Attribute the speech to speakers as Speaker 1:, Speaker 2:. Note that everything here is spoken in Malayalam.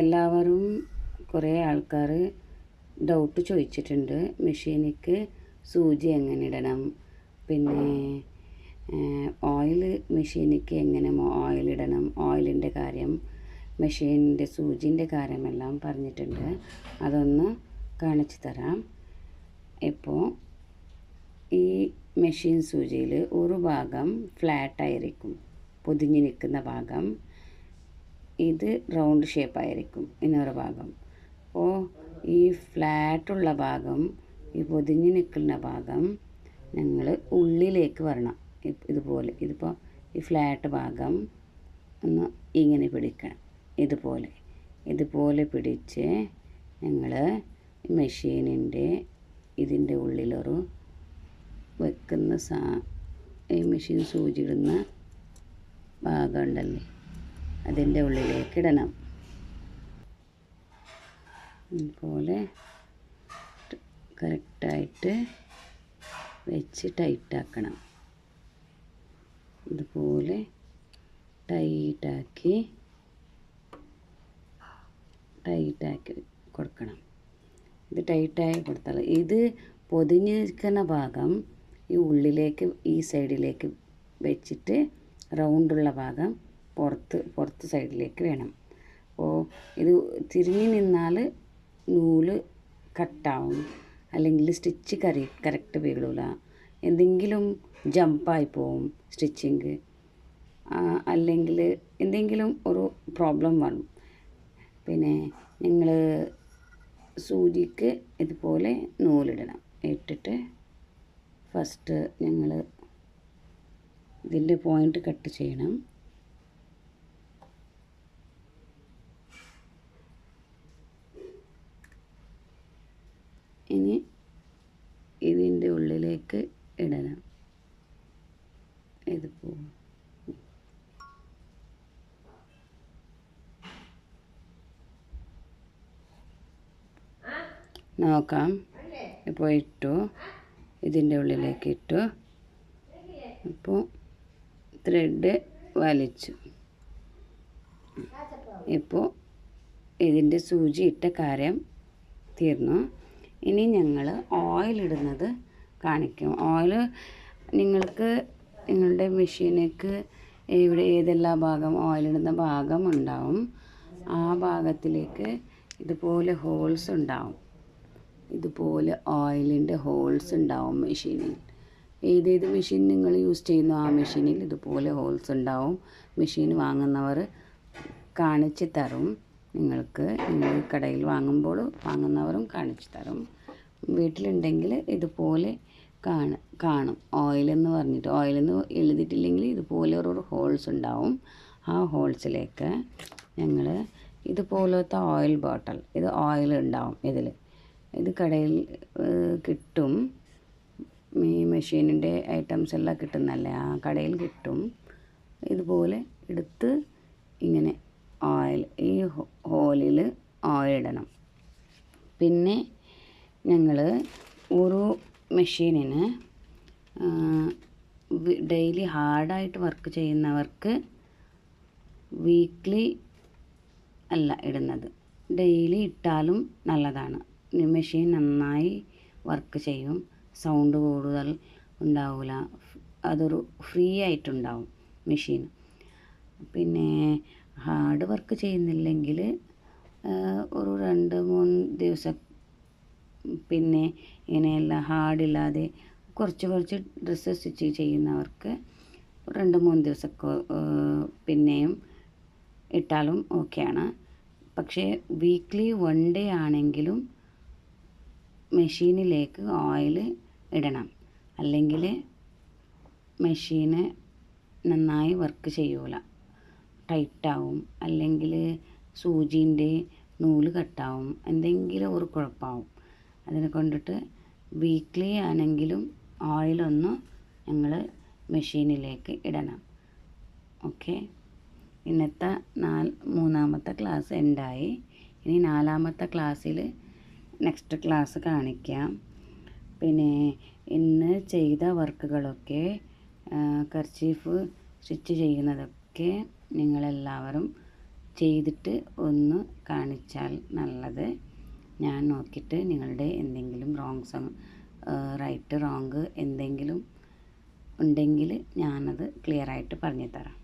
Speaker 1: എല്ലാവരും കുറേ ആൾക്കാർ ഡൗട്ട് ചോദിച്ചിട്ടുണ്ട്. മെഷീനിക്ക് സൂചി എങ്ങനെ ഇടണം, പിന്നെ ഓയിൽ മെഷീനിക്ക് എങ്ങനെ ഓയിലിടണം, ഓയിലിൻ്റെ കാര്യം, മെഷീനിൻ്റെ സൂചിൻ്റെ കാര്യമെല്ലാം പറഞ്ഞിട്ടുണ്ട്. അതൊന്ന് കാണിച്ചു തരാം. ഇപ്പോൾ ഈ മെഷീൻ സൂചിയിൽ ഒരു ഭാഗം ഫ്ലാറ്റായിരിക്കും, പൊതിഞ്ഞ് നിൽക്കുന്ന ഭാഗം. ഇത് റൗണ്ട് ഷേപ്പായിരിക്കും ഇന്നൊരു ഭാഗം. അപ്പോൾ ഈ ഫ്ലാറ്റുള്ള ഭാഗം, ഈ പൊതിഞ്ഞ് നിൽക്കുന്ന ഭാഗം ഞങ്ങൾ ഉള്ളിലേക്ക് വരണം. ഇതുപോലെ ഇതിപ്പോൾ ഈ ഫ്ലാറ്റ് ഭാഗം ഒന്ന് ഇങ്ങനെ പിടിക്കണം. ഇതുപോലെ പിടിച്ച് ഞങ്ങൾ മെഷീനിൻ്റെ ഇതിൻ്റെ ഉള്ളിലൊരു വെക്കുന്ന ഈ മെഷീൻ സൂചി ഇടുന്ന ഭാഗം ഉണ്ടല്ലേ, അതിൻ്റെ ഉള്ളിലേക്ക് ഇടണം. ഇതുപോലെ കറക്റ്റായിട്ട് വെച്ച് ടൈറ്റാക്കണം. ഇതുപോലെ ടൈറ്റാക്കി കൊടുക്കണം. ഇത് ടൈറ്റായി കൊടുത്താൽ ഇത് പൊതിഞ്ഞ് നിൽക്കുന്ന ഭാഗം ഈ ഉള്ളിലേക്ക് ഈ സൈഡിലേക്ക് വെച്ചിട്ട് റൗണ്ടുള്ള ഭാഗം പുറത്ത് സൈഡിലേക്ക് വേണം. അപ്പോൾ ഇത് തിരിഞ്ഞ് നിന്നാൽ നൂല് കട്ടാവും, അല്ലെങ്കിൽ സ്റ്റിച്ച് കറക്റ്റ് വീഴില്ല, എന്തെങ്കിലും ജമ്പായി പോവും സ്റ്റിച്ചിങ്, അല്ലെങ്കിൽ എന്തെങ്കിലും ഒരു പ്രോബ്ലം വരും. പിന്നെ നിങ്ങൾ സൂചിക്ക് ഇതുപോലെ നൂലിടണം. ഇട്ടിട്ട് ഫസ്റ്റ് ഞങ്ങൾ ഇതിൻ്റെ പോയിൻ്റ് കട്ട് ചെയ്യണം. ഇനി ഇതിൻ്റെ ഉള്ളിലേക്ക് ഇടണം. ഇതിപ്പോൾ നോക്കാം. ഇപ്പോൾ ഇട്ടു, ഇതിൻ്റെ ഉള്ളിലേക്ക് ഇട്ടു. ഇപ്പോൾ ത്രെഡ് വലിച്ചു. ഇപ്പോൾ ഇതിൻ്റെ സൂചി ഇട്ട കാര്യം തീർന്നു. ഇനി ഞങ്ങൾ ഓയിലിടുന്നത് കാണിക്കും. ഓയിൽ നിങ്ങൾക്ക് നിങ്ങളുടെ മെഷീനിലേക്ക് ഏതെല്ലാം ഭാഗം ഓയിലിടുന്ന ഭാഗം ഉണ്ടാവും, ആ ഭാഗത്തിലേക്ക് ഇതുപോലെ ഹോൾസ് ഉണ്ടാവും. ഇതുപോലെ ഓയിലിൻ്റെ ഹോൾസ് ഉണ്ടാവും മെഷീനിൽ. ഏതേത് മെഷീൻ നിങ്ങൾ യൂസ് ചെയ്യുന്നു ആ മെഷീനിൽ ഇതുപോലെ ഹോൾസ് ഉണ്ടാവും. മെഷീൻ വാങ്ങുന്നവർ കാണിച്ച് തരും നിങ്ങൾക്ക്. നിങ്ങൾ കടയിൽ വാങ്ങുന്നവരും കാണിച്ച് തരും. വീട്ടിലുണ്ടെങ്കിൽ ഇതുപോലെ കാണും. ഓയിലെന്ന് പറഞ്ഞിട്ട്, ഓയിലെന്ന് എഴുതിയിട്ടില്ലെങ്കിൽ ഇതുപോലെ ഒരു ഹോൾസ് ഉണ്ടാവും. ആ ഹോൾസിലേക്ക് ഞങ്ങൾ ഇതുപോലത്തെ ഓയിൽ ബോട്ടിൽ, ഇത് ഓയിൽ ഉണ്ടാവും ഇത് കടയിൽ കിട്ടും. ഈ മെഷീനിൻ്റെ ഐറ്റംസ് എല്ലാം കിട്ടുന്നല്ലേ, ആ കടയിൽ കിട്ടും. ഇതുപോലെ എടുത്ത് ഇങ്ങനെ ഈ ഹോളിൽ ഓയിൽ ഇടണം. പിന്നെ ഞങ്ങൾ ഒരു മെഷീനിന് ഡെയിലി ഹാർഡായിട്ട് വർക്ക് ചെയ്യുന്നവർക്ക് വീക്ക്ലി അല്ല ഇടുന്നത്, ഡെയിലി ഇട്ടാലും നല്ലതാണ്. മെഷീൻ നന്നായി വർക്ക് ചെയ്യും, സൗണ്ട് കൂടുതൽ ഉണ്ടാവില്ല, അതൊരു ഫ്രീ ആയിട്ടുണ്ടാവും മെഷീൻ. പിന്നെ ഹാർഡ് വർക്ക് ചെയ്യുന്നില്ലെങ്കിൽ ഒരു 2-3 ദിവസം, പിന്നെ ഇങ്ങനെയെല്ലാം ഹാർഡില്ലാതെ കുറച്ച് ഡ്രസ്സ് സ്റ്റിച്ച് ചെയ്യുന്നവർക്ക് 2-3 ദിവസം പിന്നെയും ഇട്ടാലും ഓക്കെയാണ്. പക്ഷേ വീക്ക്ലി 1 ഡേ ആണെങ്കിലും മെഷീനിലേക്ക് ഓയിൽ ഇടണം, അല്ലെങ്കിൽ മെഷീന് നന്നായി വർക്ക് ചെയ്യൂല, ടൈറ്റാവും, അല്ലെങ്കിൽ സൂചിൻ്റെ നൂല് കട്ടാവും, എന്തെങ്കിലും ഒരു കുഴപ്പമാവും. അതിനെ കൊണ്ടിട്ട് വീക്ക്ലി ആണെങ്കിലും ഓയിലൊന്ന് ഞങ്ങൾ മെഷീനിലേക്ക് ഇടണം. ഓക്കെ, ഇന്നത്തെ 3-ാമത്തെ ക്ലാസ് എൻഡായി. ഇനി 4-ാമത്തെ ക്ലാസ്സിൽ നെക്സ്റ്റ് ക്ലാസ് കാണിക്കാം. പിന്നെ ഇന്ന് ചെയ്ത വർക്കുകളൊക്കെ, കർച്ചീഫ് സ്റ്റിച്ച് ചെയ്യുന്നതൊക്കെ നിങ്ങളെല്ലാവരും ചെയ്തിട്ട് ഒന്ന് കാണിച്ചാൽ നല്ലത്. ഞാൻ നോക്കിയിട്ട് നിങ്ങളുടെ എന്തെങ്കിലും റൈറ്റ് റോങ് എന്തെങ്കിലും ഉണ്ടെങ്കിൽ ഞാനത് ക്ലിയറായിട്ട് പറഞ്ഞു തരാം.